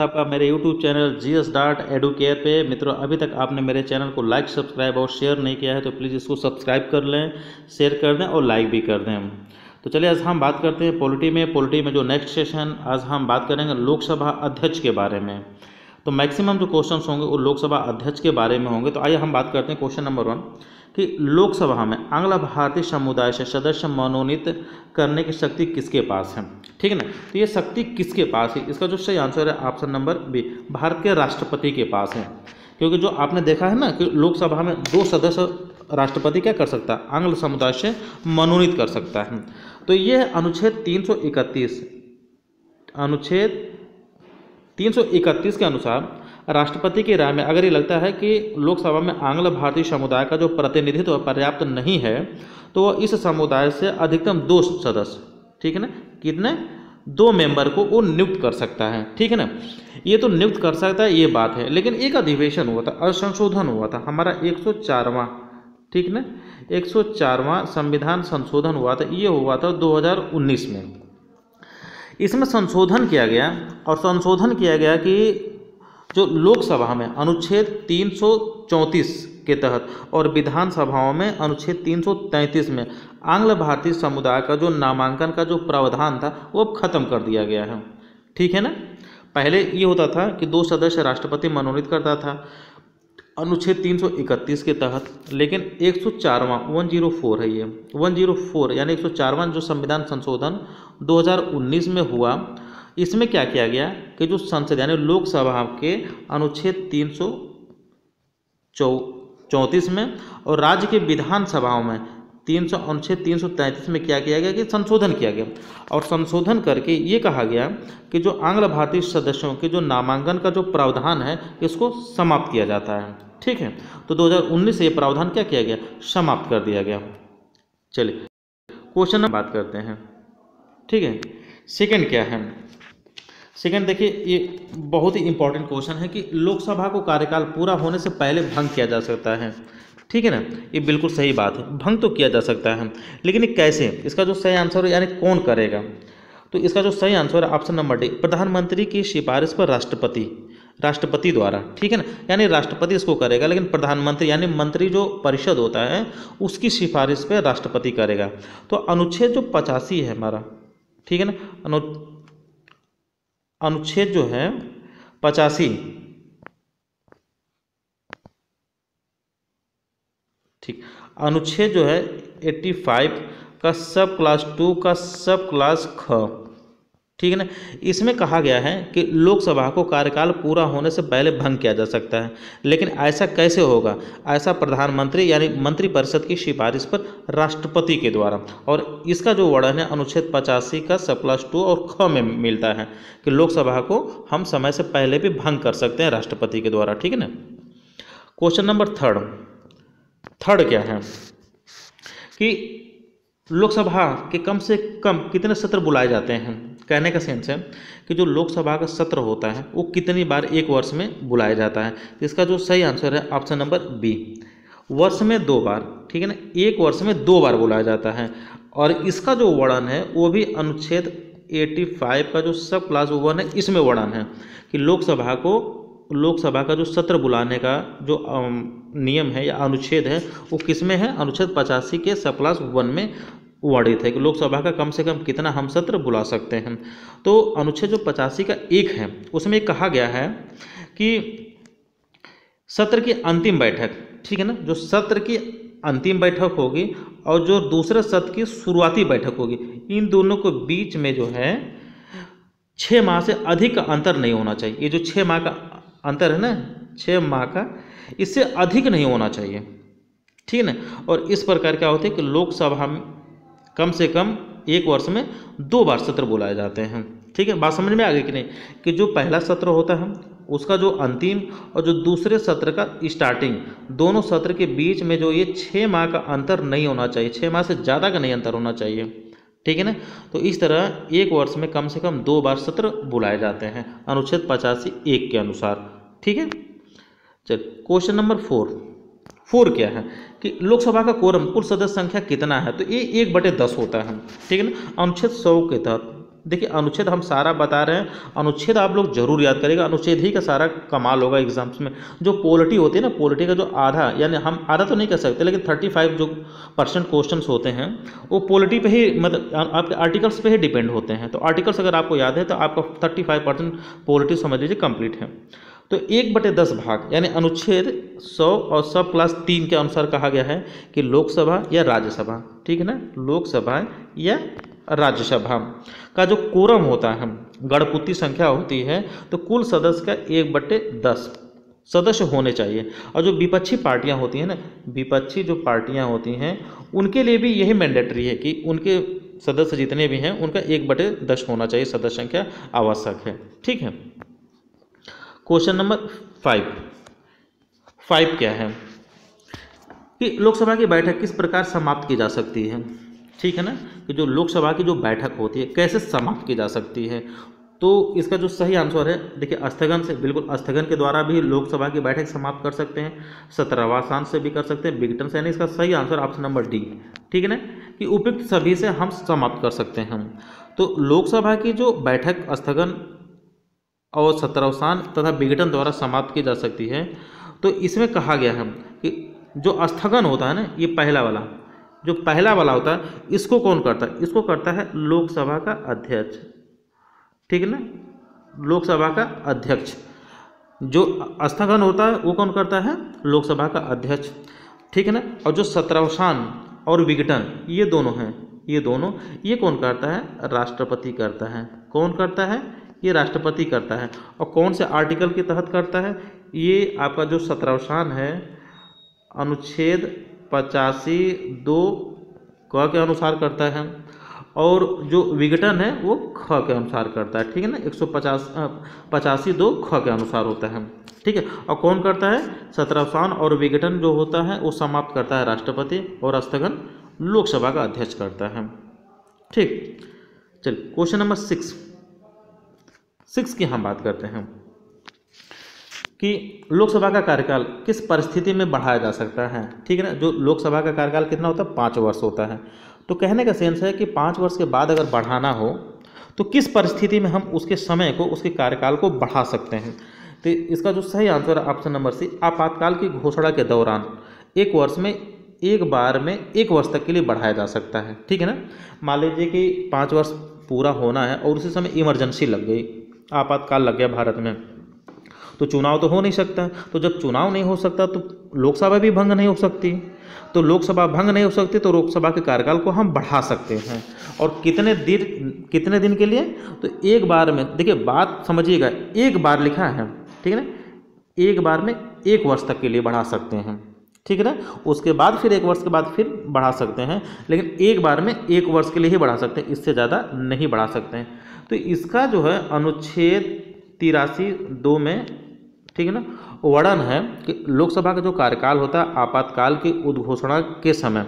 आपका मेरे YouTube channel GS.Educare पे। मित्रों, अभी तक आपने मेरे चैनल को लाइक, सब्सक्राइब और शेयर नहीं किया है तो प्लीज़ इसको सब्सक्राइब कर लें, शेयर कर दें और लाइक भी कर दें। तो चलिए आज हम बात करते हैं पॉलिटी में जो नेक्स्ट सेशन आज हम बात करेंगे लोकसभा अध्यक्ष के बारे में। तो मैक्सिमम जो क्वेश्चंस होंगे वो लोकसभा अध्यक्ष के बारे में होंगे। तो आइए हम बात करते हैं क्वेश्चन नंबर 1 कि लोकसभा में आंग्ल भारतीय समुदाय से सदस्य मनोनीत करने की शक्ति किसके पास है। ठीक है ना, तो ये शक्ति किसके पास है? इसका जो सही आंसर है ऑप्शन नंबर बी, भारत के राष्ट्रपति के पास है। क्योंकि जो आपने देखा है ना कि लोकसभा में 2 सदस्य राष्ट्रपति क्या कर सकता है, आंग्ल समुदाय से मनोनीत कर सकता है। तो ये अनुच्छेद 331 के अनुसार राष्ट्रपति की राय में अगर ये लगता है कि लोकसभा में आंग्ल भारतीय समुदाय का जो प्रतिनिधित्व पर्याप्त नहीं है तो वह इस समुदाय से अधिकतम 2 सदस्य, ठीक है ना, कितने 2 मेंबर को वो नियुक्त कर सकता है। ठीक है ना, ये तो नियुक्त कर सकता है, ये बात है। लेकिन एक अधिवेशन हुआ था, संशोधन हुआ था हमारा 104वां, ठीक ना, 104वां संविधान संशोधन हुआ था। ये हुआ था 2019 में। इसमें संशोधन किया गया और संशोधन किया गया कि जो लोकसभा में अनुच्छेद 334 के तहत और विधानसभाओं में अनुच्छेद 333 में आंग्ल भारतीय समुदाय का जो नामांकन का जो प्रावधान था वो अब खत्म कर दिया गया है। ठीक है ना, पहले ये होता था कि 2 सदस्य राष्ट्रपति मनोनीत करता था अनुच्छेद 331 के तहत, लेकिन 104वां 104 है ये 104 यानी 104वां जो संविधान संशोधन 2019 में हुआ, इसमें क्या किया गया कि जो संसद यानी लोकसभा के अनुच्छेद 334 में और राज्य के विधानसभाओं में अनुच्छेद 333 में क्या किया गया कि संशोधन किया गया और संशोधन करके ये कहा गया कि जो आंग्ल भारतीय सदस्यों के जो नामांकन का जो प्रावधान है इसको समाप्त किया जाता है। ठीक है, तो 2019 से ये प्रावधान क्या किया गया, समाप्त कर दिया गया। चलिए क्वेश्चन नंबर बात करते हैं। ठीक है, सेकंड क्या है? सेकंड देखिए, ये बहुत ही इंपॉर्टेंट क्वेश्चन है कि लोकसभा को कार्यकाल पूरा होने से पहले भंग किया जा सकता है। ठीक है ना, ये बिल्कुल सही बात है, भंग तो किया जा सकता है, लेकिन ये कैसे? इसका जो सही आंसर है यानी कौन करेगा, तो इसका जो सही आंसर है ऑप्शन नंबर डी, प्रधानमंत्री की सिफारिश पर राष्ट्रपति द्वारा। ठीक है ना, यानी राष्ट्रपति इसको करेगा, लेकिन प्रधानमंत्री यानी मंत्री जो परिषद होता है उसकी सिफारिश पर राष्ट्रपति करेगा। तो अनुच्छेद जो 85 है हमारा, ठीक है ना, अनुच्छेद जो है 85, ठीक, अनुच्छेद जो है 85 का सब क्लास 2 का सब क्लास ख, ठीक है ना, इसमें कहा गया है कि लोकसभा को कार्यकाल पूरा होने से पहले भंग किया जा सकता है। लेकिन ऐसा कैसे होगा? ऐसा प्रधानमंत्री यानी मंत्रिपरिषद की सिफारिश पर राष्ट्रपति के द्वारा। और इसका जो वर्णन है अनुच्छेद 85 का सब क्लास 2 और ख में मिलता है कि लोकसभा को हम समय से पहले भी भंग कर सकते हैं राष्ट्रपति के द्वारा। ठीक है ना। क्वेश्चन नंबर थर्ड क्या है कि लोकसभा के कम से कम कितने सत्र बुलाए जाते हैं? कहने का सेंस है कि जो लोकसभा का सत्र होता है वो कितनी बार एक वर्ष में बुलाया जाता है। तो इसका जो सही आंसर है ऑप्शन नंबर बी, वर्ष में 2 बार। ठीक है ना, एक वर्ष में 2 बार बुलाया जाता है। और इसका जो वर्णन है वो भी अनुच्छेद 85 का जो सब क्लास 1 है इसमें वर्णन है कि लोकसभा का जो सत्र बुलाने का जो नियम है या अनुच्छेद है वो किस में है? अनुच्छेद 85 के सब क्लास 1 में वर्णित है कि लोकसभा का कम से कम कितना हम सत्र बुला सकते हैं। तो अनुच्छेद जो 85 का 1 है उसमें कहा गया है कि सत्र की अंतिम बैठक, ठीक है ना, जो सत्र की अंतिम बैठक होगी और जो दूसरे सत्र की शुरुआती बैठक होगी, इन दोनों के बीच में जो है 6 माह से अधिक का अंतर नहीं होना चाहिए। ये जो 6 माह का अंतर है ना, 6 माह का, इससे अधिक नहीं होना चाहिए। ठीक है ना। और इस प्रकार क्या होता है कि लोकसभा में कम से कम एक वर्ष में 2 बार सत्र बुलाए जाते हैं। ठीक है, बात समझ में आ गई कि नहीं? कि जो पहला सत्र होता है उसका जो अंतिम और जो दूसरे सत्र का स्टार्टिंग, दोनों सत्र के बीच में जो ये 6 माह का अंतर नहीं होना चाहिए, 6 माह से ज़्यादा का नहीं अंतर होना चाहिए। ठीक है ना। तो इस तरह एक वर्ष में कम से कम 2 बार सत्र बुलाए जाते हैं अनुच्छेद 85(1) के अनुसार। ठीक है। चल क्वेश्चन नंबर 4 क्या है कि लोकसभा का कोरम कुल सदस्य संख्या कितना है? तो ये 1/10 होता है। ठीक है ना, अनुच्छेद 100 के तहत देखिए अनुच्छेद हम सारा बता रहे हैं, अनुच्छेद आप लोग जरूर याद करेगा, अनुच्छेद ही का सारा कमाल होगा एग्जाम्स में। जो पॉलिटी होती है ना, पॉलिटी का जो आधा, यानी हम आधा तो नहीं कह सकते लेकिन 35 जो % क्वेश्चन होते हैं वो पॉलिटी पे ही, मतलब आपके आर्टिकल्स पे ही डिपेंड होते हैं। तो आर्टिकल्स अगर आपको याद है तो आपका 35% पॉलिटी समझ लीजिए कंप्लीट है। तो 1/10 भाग यानी अनुच्छेद 100 और सब क्लास 3 के अनुसार कहा गया है कि लोकसभा या राज्यसभा, ठीक है ना, लोकसभा या राज्यसभा का जो कोरम होता है, गणपूती संख्या होती है, तो कुल सदस्य का 1/10 सदस्य होने चाहिए। और जो विपक्षी पार्टियां होती हैं ना, विपक्षी जो पार्टियां होती हैं उनके लिए भी यही मैंडेटरी है कि उनके सदस्य जितने भी हैं उनका 1/10 होना चाहिए, सदस्य संख्या आवश्यक है, ठीक है। क्वेश्चन नंबर 5 क्या है कि लोकसभा की बैठक किस प्रकार समाप्त की जा सकती है, ठीक है ना, कि जो लोकसभा की जो बैठक होती है कैसे समाप्त की जा सकती है। तो इसका जो सही आंसर है, देखिए स्थगन से, बिल्कुल स्थगन के द्वारा भी लोकसभा की बैठक समाप्त कर सकते हैं, सत्रावसान से भी कर सकते हैं, विघटन से, यानी इसका सही आंसर ऑप्शन नंबर डी, ठीक है ना, कि उपयुक्त सभी से हम समाप्त कर सकते हैं। तो लोकसभा की जो बैठक स्थगन और सत्रावसान तथा विघटन द्वारा समाप्त की जा सकती है। तो इसमें कहा गया है कि जो स्थगन होता है ना, ये पहला वाला, जो पहला वाला होता है इसको कौन करता है, इसको करता है लोकसभा का अध्यक्ष, ठीक है ना, लोकसभा का अध्यक्ष। जो स्थगन होता है वो कौन करता है, लोकसभा का अध्यक्ष, ठीक है ना। और जो सत्रावसान और विघटन ये दोनों हैं, ये कौन करता है, राष्ट्रपति करता है। कौन करता है, ये राष्ट्रपति करता है। और कौन से आर्टिकल के तहत करता है, ये आपका जो सत्रावसान है अनुच्छेद 85(2) क के अनुसार करता है, और जो विघटन है वो ख के अनुसार करता है, ठीक है ना, 185(2) ख के अनुसार होता है, ठीक है। और कौन करता है, सत्रावसान और विघटन जो होता है वो समाप्त करता है राष्ट्रपति, और स्थगन लोकसभा का अध्यक्ष करता है, ठीक। चलिए क्वेश्चन नंबर 6 की हम बात करते हैं कि लोकसभा का कार्यकाल किस परिस्थिति में बढ़ाया जा सकता है, ठीक है ना। जो लोकसभा का कार्यकाल कितना होता है, 5 वर्ष होता है। तो कहने का सेंस है कि 5 वर्ष के बाद अगर बढ़ाना हो तो किस परिस्थिति में हम उसके समय को, उसके कार्यकाल को बढ़ा सकते हैं। तो इसका जो सही आंसर है ऑप्शन नंबर सी, आपातकाल की घोषणा के दौरान 1 वर्ष में एक बार में 1 वर्ष तक के लिए बढ़ाया जा सकता है, ठीक है ना। मान लीजिए कि 5 वर्ष पूरा होना है और उसी समय इमरजेंसी लग गई, आपातकाल लग गया भारत में, तो चुनाव तो हो नहीं सकता। तो जब चुनाव नहीं हो सकता तो लोकसभा भी भंग नहीं हो सकती, तो लोकसभा भंग नहीं हो सकती तो लोकसभा के कार्यकाल को हम बढ़ा सकते हैं। और कितने दिन के लिए, तो एक बार में, देखिए बात समझिएगा, एक बार लिखा है, ठीक है ना, एक बार में 1 वर्ष तक के लिए बढ़ा सकते हैं, ठीक है ना। उसके बाद फिर 1 वर्ष के बाद फिर बढ़ा सकते हैं, लेकिन एक बार में 1 वर्ष के लिए ही बढ़ा सकते हैं, इससे ज़्यादा नहीं बढ़ा सकते हैं। तो इसका जो है अनुच्छेद 83(2) में, ठीक है ना, वर्णन है कि लोकसभा का जो कार्यकाल होता है आपातकाल की उद्घोषणा के समय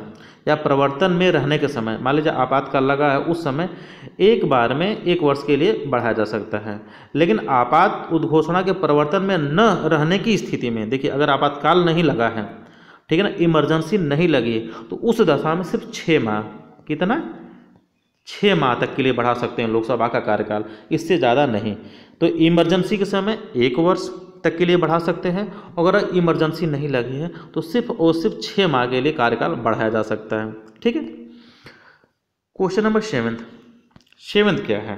या प्रवर्तन में रहने के समय, मान लीजिए आपातकाल लगा है उस समय एक बार में 1 वर्ष के लिए बढ़ाया जा सकता है। लेकिन आपात उद्घोषणा के प्रवर्तन में न रहने की स्थिति में, देखिए अगर आपातकाल नहीं लगा है, ठीक है ना, इमरजेंसी नहीं लगी, तो उस दशा में सिर्फ 6 माह, कितना, 6 माह तक के लिए बढ़ा सकते हैं लोकसभा का कार्यकाल, इससे ज़्यादा नहीं। तो इमरजेंसी के समय 1 वर्ष तक के लिए बढ़ा सकते हैं, अगर इमरजेंसी नहीं लगी है तो सिर्फ और सिर्फ 6 माह के लिए कार्यकाल बढ़ाया जा सकता है, ठीक है। क्वेश्चन नंबर 7 क्या है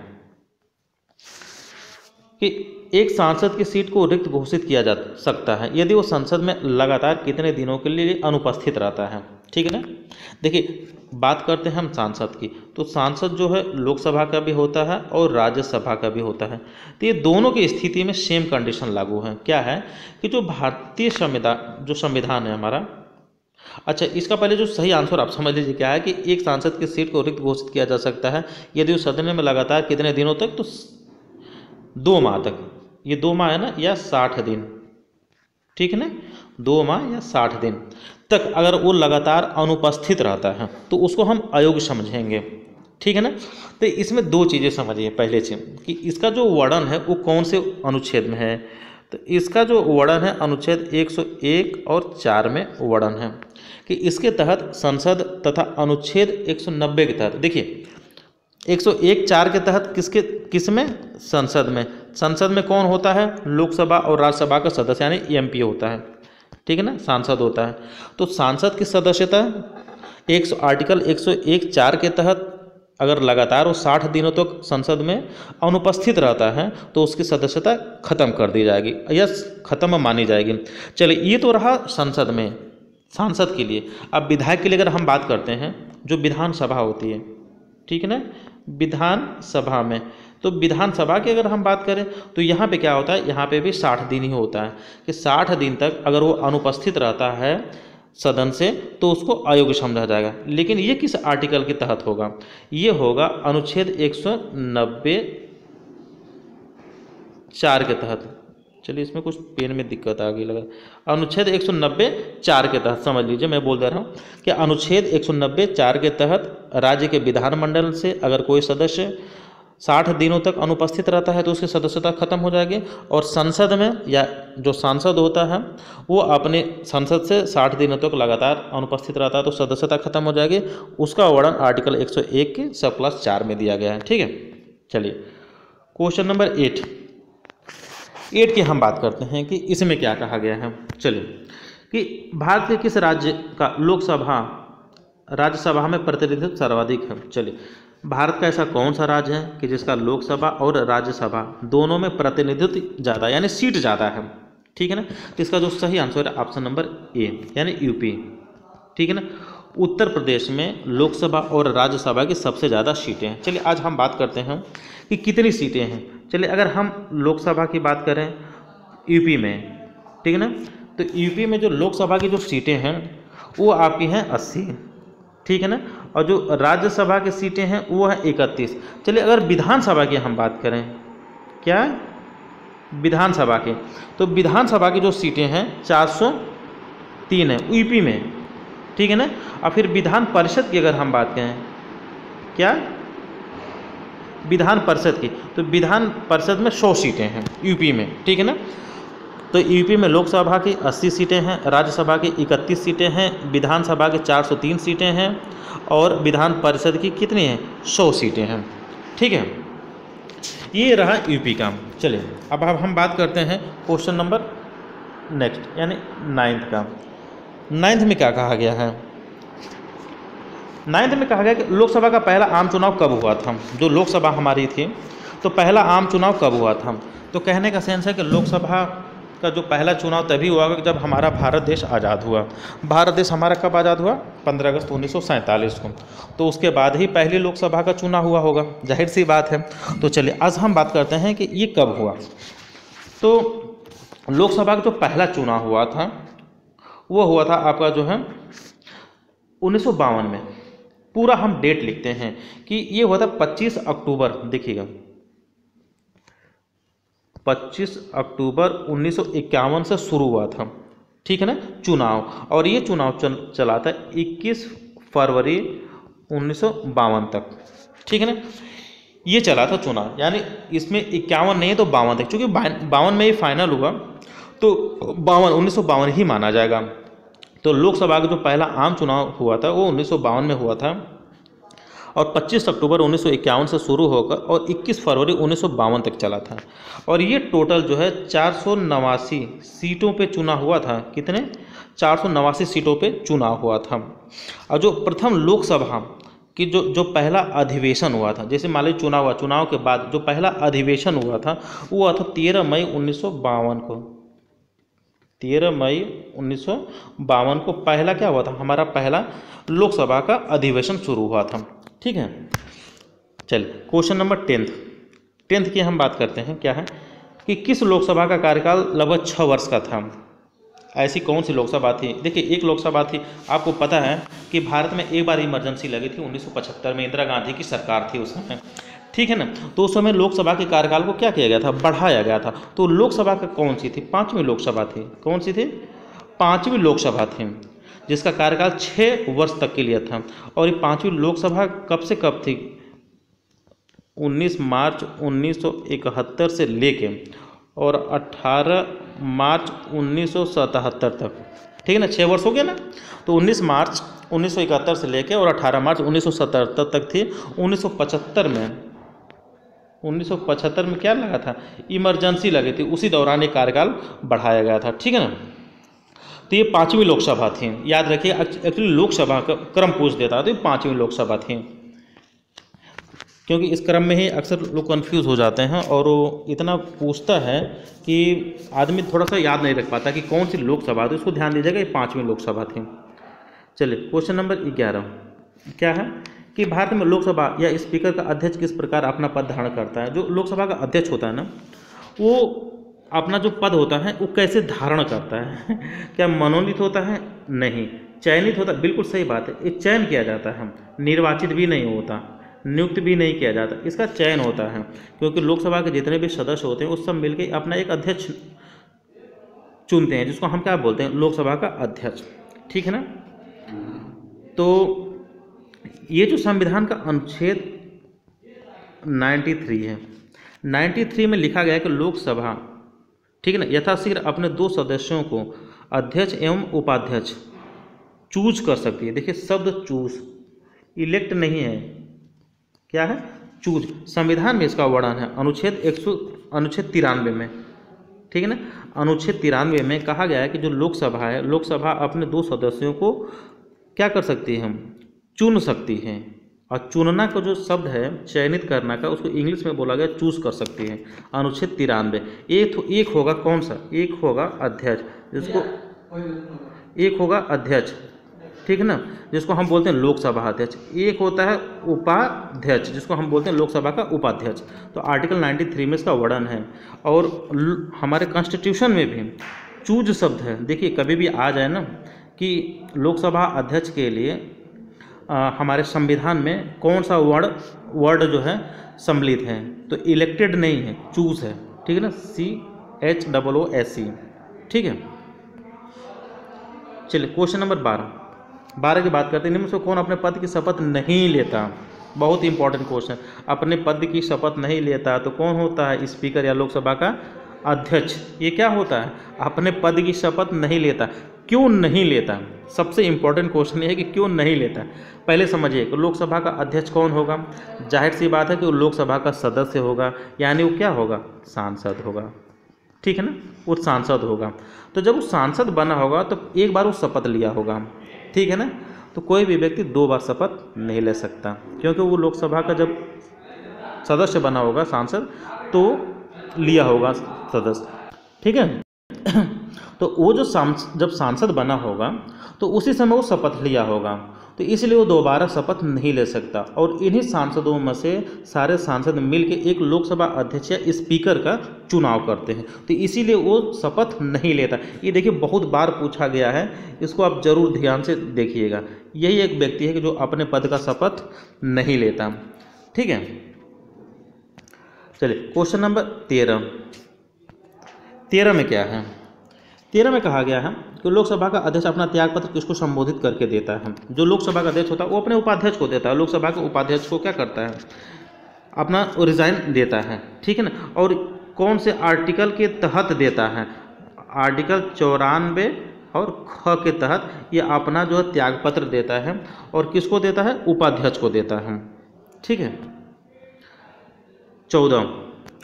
कि एक सांसद की सीट को रिक्त घोषित किया जा सकता है यदि वो संसद में लगातार कितने दिनों के लिए अनुपस्थित रहता है, ठीक है ना। देखिए बात करते हैं हम सांसद की, तो सांसद जो है लोकसभा का भी होता है और राज्यसभा का भी होता है। तो ये दोनों की स्थिति में सेम कंडीशन लागू है। क्या है कि जो भारतीय संविधान है हमारा, अच्छा इसका पहले जो सही आंसर आप समझ लीजिए क्या है कि एक सांसद की सीट को रिक्त घोषित किया जा सकता है यदि वो सदन में लगातार कितने दिनों तक, तो 2 माह तक, ये 2 माह है ना, या 60 दिन, ठीक है ना, 2 माह या 60 दिन तक अगर वो लगातार अनुपस्थित रहता है तो उसको हम अयोग्य समझेंगे, ठीक है ना। तो इसमें 2 चीज़ें समझिए, पहले से कि इसका जो वर्णन है वो कौन से अनुच्छेद में है। तो इसका जो वर्णन है अनुच्छेद 101 और 4 में वर्णन है कि इसके तहत संसद तथा अनुच्छेद 190 के तहत, देखिए 101(4) के तहत किस में? संसद में। संसद में कौन होता है? लोकसभा और राज्यसभा का सदस्य यानी एमपी होता है, ठीक है ना, सांसद होता है। तो सांसद की सदस्यता आर्टिकल 101(4) के तहत अगर लगातार वो 60 दिनों तक संसद में अनुपस्थित रहता है तो उसकी सदस्यता खत्म कर दी जाएगी या खत्म मानी जाएगी। चलिए, ये तो रहा संसद में सांसद के लिए। अब विधायक के लिए अगर हम बात करते हैं, जो विधानसभा होती है, ठीक है ना, विधानसभा में, तो विधानसभा की अगर हम बात करें तो यहाँ पे क्या होता है? यहाँ पे भी 60 दिन ही होता है कि 60 दिन तक अगर वो अनुपस्थित रहता है सदन से तो उसको अयोग्य समझा जाएगा। लेकिन ये किस आर्टिकल के तहत होगा? ये होगा अनुच्छेद 190(4) के तहत। चलिए, इसमें कुछ पेन में दिक्कत आ गई लगा। अनुच्छेद 190(4) के तहत समझ लीजिए, मैं बोल दे रहा हूँ कि अनुच्छेद 190(4) के तहत राज्य के विधानमंडल से अगर कोई सदस्य 60 दिनों तक अनुपस्थित रहता है तो उसकी सदस्यता खत्म हो जाएगी। और संसद में या जो सांसद होता है वो अपने संसद से 60 दिनों तक लगातार अनुपस्थित रहता है तो सदस्यता खत्म हो जाएगी। उसका वर्णन आर्टिकल 101 के सब क्लास 4 में दिया गया है, ठीक है। चलिए, क्वेश्चन नंबर 8 की हम बात करते हैं कि इसमें क्या कहा गया है। चलिए, कि भारत के किस राज्य का राज्यसभा में प्रतिनिधित्व सर्वाधिक है? चलिए, भारत का ऐसा कौन सा राज्य है कि जिसका लोकसभा और राज्यसभा दोनों में प्रतिनिधित्व ज़्यादा यानी सीट ज़्यादा है, ठीक है ना। तो इसका जो सही आंसर है ऑप्शन नंबर ए यानी यूपी, ठीक है ना। उत्तर प्रदेश में लोकसभा और राज्यसभा की सबसे ज़्यादा सीटें हैं। चलिए, आज हम बात करते हैं कि कितनी सीटें हैं। चलिए, अगर हम लोकसभा की बात करें यूपी में, ठीक है ना, तो यूपी में जो लोकसभा की जो सीटें हैं वो आपकी हैं 80, ठीक है ना, और जो राज्यसभा की सीटें हैं वो है 31। चलिए, अगर विधानसभा की हम बात करें, क्या विधानसभा की, तो विधानसभा की जो सीटें हैं 403 है यूपी में, ठीक है ना। और फिर विधान परिषद की अगर हम बात करें, क्या विधान परिषद की, तो विधान परिषद में 100 सीटें हैं यूपी में, ठीक है ना। तो यूपी में लोकसभा की 80 सीटें हैं, राज्यसभा की 31 सीटें हैं, विधानसभा की 403 सीटें हैं और विधान परिषद की कितनी हैं? 100 सीटें हैं, ठीक है। ये रहा यूपी का। चलिए, अब हम बात करते हैं क्वेश्चन नंबर नेक्स्ट यानी 9th का। 9th में क्या कहा गया है? 9th में कहा गया कि लोकसभा का पहला आम चुनाव कब हुआ था? जो लोकसभा हमारी थी तो पहला आम चुनाव कब हुआ था? तो कहने का सेंस है कि लोकसभा का जो पहला चुनाव तभी हुआ जब हमारा भारत देश आज़ाद हुआ। भारत देश हमारा कब आज़ाद हुआ? 15 अगस्त 1947 को। तो उसके बाद ही पहली लोकसभा का चुनाव हुआ होगा, जाहिर सी बात है। तो चलिए, आज हम बात करते हैं कि ये कब हुआ। तो लोकसभा का जो पहला चुनाव हुआ था वो हुआ था आपका जो है 1952 में। पूरा हम डेट लिखते हैं कि ये हुआ था 25 अक्टूबर, देखिएगा 25 अक्टूबर 1951 से शुरू हुआ था, ठीक है ना, चुनाव। और ये चुनाव चला था 21 फरवरी 1952 तक, ठीक है ना। ये चला था चुनाव, यानी इसमें 51 नहीं है तो 52 तक, चूँकि 52 में ये फाइनल हुआ तो 1952 ही माना जाएगा। तो लोकसभा का जो पहला आम चुनाव हुआ था वो 1952 में हुआ था और 25 अक्टूबर 1951 से शुरू होकर और 21 फरवरी 1952 तक चला था। और ये टोटल जो है 489 सीटों पे चुनाव हुआ था। कितने? 489 सीटों पे चुनाव हुआ था। और जो प्रथम लोकसभा कि जो पहला अधिवेशन हुआ था, जैसे मान लीजिए चुनाव हुआ, चुनाव के बाद जो पहला अधिवेशन हुआ था वो हुआ था 13 मई 1952 को। 13 मई 1952 को पहला क्या हुआ था? हमारा पहला लोकसभा का अधिवेशन शुरू हुआ था, ठीक है। चलिए, क्वेश्चन नंबर 10th की हम बात करते हैं। क्या है कि किस लोकसभा का कार्यकाल लगभग 6 वर्ष का था? ऐसी कौन सी लोकसभा थी? देखिए, एक लोकसभा थी, आपको पता है कि भारत में एक बार इमरजेंसी लगी थी 1975 में, इंदिरा गांधी की सरकार थी उस समय, ठीक है ना। तो उस समय लोकसभा के कार्यकाल को क्या किया गया था? बढ़ाया गया था। तो लोकसभा का कौन सी थी? 5वीं लोकसभा थी। कौन सी थी? 5वीं लोकसभा थी, जिसका कार्यकाल 6 वर्ष तक के लिए था। और ये 5वीं लोकसभा कब से कब थी? 19 मार्च 1971 से लेके और 18 मार्च 1977 तक, ठीक है ना, 6 वर्ष हो गया ना। तो 19 मार्च 1971 से लेके और 18 मार्च 1977 तक थी। 1975 में क्या लगा था, इमरजेंसी लगी थी, उसी दौरान ये कार्यकाल बढ़ाया गया था, ठीक है ना। तो ये 5वीं लोकसभा थी, याद रखिए। एक्चुअली लोकसभा का क्रम पूछ देता है तो ये 5वीं लोकसभा थी, क्योंकि इस क्रम में ही अक्सर लोग कंफ्यूज हो जाते हैं और वो इतना पूछता है कि आदमी थोड़ा सा याद नहीं रख पाता कि कौन सी लोकसभा थी। उसको ध्यान दीजिएगा, ये 5वीं लोकसभा थी। चलिए क्वेश्चन नंबर 11 क्या है कि भारत में लोकसभा या स्पीकर का अध्यक्ष किस प्रकार अपना पद धारण करता है। जो लोकसभा का अध्यक्ष होता है ना, वो अपना जो पद होता है वो कैसे धारण करता है क्या मनोनीत होता है? नहीं, चयनित होता है। बिल्कुल सही बात है, ये चयन किया जाता है, निर्वाचित भी नहीं होता, नियुक्त भी नहीं किया जाता, इसका चयन होता है। क्योंकि लोकसभा के जितने भी सदस्य होते हैं वो सब मिलकर अपना एक अध्यक्ष चुनते हैं, जिसको हम क्या बोलते हैं, लोकसभा का अध्यक्ष, ठीक है ना। तो ये जो संविधान का अनुच्छेद 93 है, 93 में लिखा गया है कि लोकसभा, ठीक है ना, यथाशीघ्र अपने 2 सदस्यों को अध्यक्ष एवं उपाध्यक्ष चूज कर सकती है। देखिए शब्द चूज, इलेक्ट नहीं है, क्या है, चूज। संविधान में इसका वर्णन है अनुच्छेद 93 में, ठीक है ना। अनुच्छेद 93 में कहा गया है कि जो लोकसभा है, लोकसभा अपने 2 सदस्यों को क्या कर सकती है, हम चुन सकती हैं। और चुनना का जो शब्द है, चयनित करना का, उसको इंग्लिश में बोला गया चूज कर सकती है। अनुच्छेद 93 एक होगा कौन सा, एक होगा अध्यक्ष, जिसको एक होगा अध्यक्ष, ठीक है ना, जिसको हम बोलते हैं लोकसभा अध्यक्ष। एक होता है उपाध्यक्ष, जिसको हम बोलते हैं लोकसभा का उपाध्यक्ष। तो आर्टिकल 93 में इसका वर्णन है। और हमारे कॉन्स्टिट्यूशन में भी चूज शब्द है। देखिए कभी भी आ जाए ना कि लोकसभा अध्यक्ष के लिए हमारे संविधान में कौन सा वर्ड जो है सम्मिलित है, तो इलेक्टेड नहीं है, चूज है, ठीक है ना, CHOOSE, ठीक है। चलिए क्वेश्चन नंबर 12 की बात करते हैं। निम्न से कौन अपने पद की शपथ नहीं लेता? बहुत इंपॉर्टेंट क्वेश्चन। अपने पद की शपथ नहीं लेता तो कौन होता है, स्पीकर या लोकसभा का अध्यक्ष। ये क्या होता है, अपने पद की शपथ नहीं लेता। क्यों नहीं लेता? सबसे इंपॉर्टेंट क्वेश्चन ये है कि क्यों नहीं लेता। पहले समझिए कि लोकसभा का अध्यक्ष कौन होगा। जाहिर सी बात है कि वो लोकसभा का सदस्य होगा, यानी वो क्या होगा, सांसद होगा, ठीक है ना, वो सांसद होगा। तो जब वो सांसद बना होगा तो एक बार वो शपथ लिया होगा, ठीक है ना। तो कोई भी व्यक्ति 2 बार शपथ नहीं ले सकता, क्योंकि वो लोकसभा का जब सदस्य बना होगा, सांसद, तो लिया होगा सदस्य, ठीक है। तो वो जो जब सांसद बना होगा तो उसी समय वो शपथ लिया होगा, तो इसलिए वो दोबारा शपथ नहीं ले सकता। और इन्हीं सांसदों में से सारे सांसद मिलकर एक लोकसभा अध्यक्ष या स्पीकर का चुनाव करते हैं, तो इसीलिए वो शपथ नहीं लेता। ये देखिए बहुत बार पूछा गया है, इसको आप जरूर ध्यान से देखिएगा। यही एक व्यक्ति है कि जो अपने पद का शपथ नहीं लेता, ठीक है। चलिए क्वेश्चन नंबर 13 में क्या है, 13 में कहा गया है कि लोकसभा का अध्यक्ष अपना त्यागपत्र किसको संबोधित करके देता है। जो लोकसभा का अध्यक्ष होता है वो अपने उपाध्यक्ष को देता है। लोकसभा के उपाध्यक्ष को क्या करता है, अपना रिजाइन देता है, ठीक है ना। और कौन से आर्टिकल के तहत देता है, आर्टिकल 94 और ख के तहत ये अपना जो है त्यागपत्र देता है। और किसको देता है, उपाध्यक्ष को देता है, ठीक है। 14,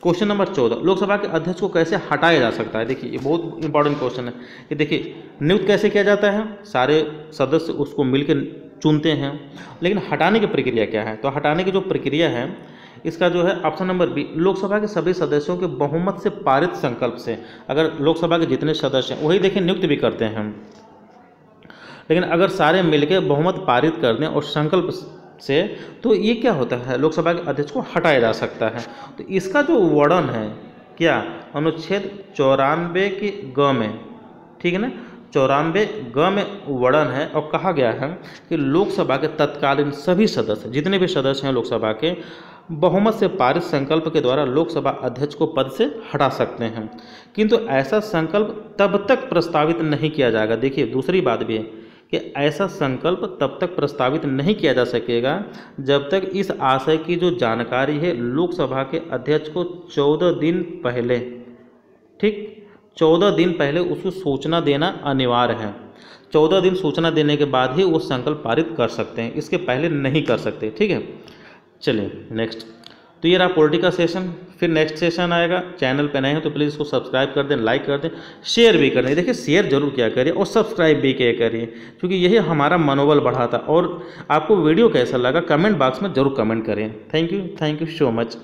क्वेश्चन नंबर 14, लोकसभा के अध्यक्ष को कैसे हटाया जा सकता है। देखिए ये बहुत इंपॉर्टेंट क्वेश्चन है कि देखिए नियुक्त कैसे किया जाता है, सारे सदस्य उसको मिलकर चुनते हैं, लेकिन हटाने की प्रक्रिया क्या है। तो हटाने की जो प्रक्रिया है इसका जो है ऑप्शन नंबर बी, लोकसभा के सभी सदस्यों के बहुमत से पारित संकल्प से। अगर लोकसभा के जितने सदस्य हैं वही देखिए नियुक्त भी करते हैं, लेकिन अगर सारे मिलकर बहुमत पारित कर दें और संकल्प से, तो ये क्या होता है, लोकसभा के अध्यक्ष को हटाया जा सकता है। तो इसका जो वर्णन है क्या, अनुच्छेद 94 के ग में, ठीक है ना, 94 ग में वर्णन है। और कहा गया है कि लोकसभा के तत्कालीन सभी सदस्य, जितने भी सदस्य हैं लोकसभा के, बहुमत से पारित संकल्प के द्वारा लोकसभा अध्यक्ष को पद से हटा सकते हैं, किंतु ऐसा संकल्प तब तक प्रस्तावित नहीं किया जाएगा। देखिए दूसरी बात भी है कि ऐसा संकल्प तब तक प्रस्तावित नहीं किया जा सकेगा जब तक इस आशय की जो जानकारी है लोकसभा के अध्यक्ष को 14 दिन पहले, ठीक, 14 दिन पहले उसको सूचना देना अनिवार्य है। 14 दिन सूचना देने के बाद ही वो संकल्प पारित कर सकते हैं, इसके पहले नहीं कर सकते। ठीक है, चलिए नेक्स्ट। तो ये रहा पॉलिटिकल सेशन। फिर नेक्स्ट सेशन आएगा। चैनल पे नए हैं तो प्लीज़ इसको सब्सक्राइब कर दें, लाइक कर दें, शेयर भी कर दें। देखिए शेयर जरूर किया करिए और सब्सक्राइब भी किया करिए, क्योंकि यही हमारा मनोबल बढ़ाता। और आपको वीडियो कैसा लगा कमेंट बॉक्स में जरूर कमेंट करें। Thank you so much.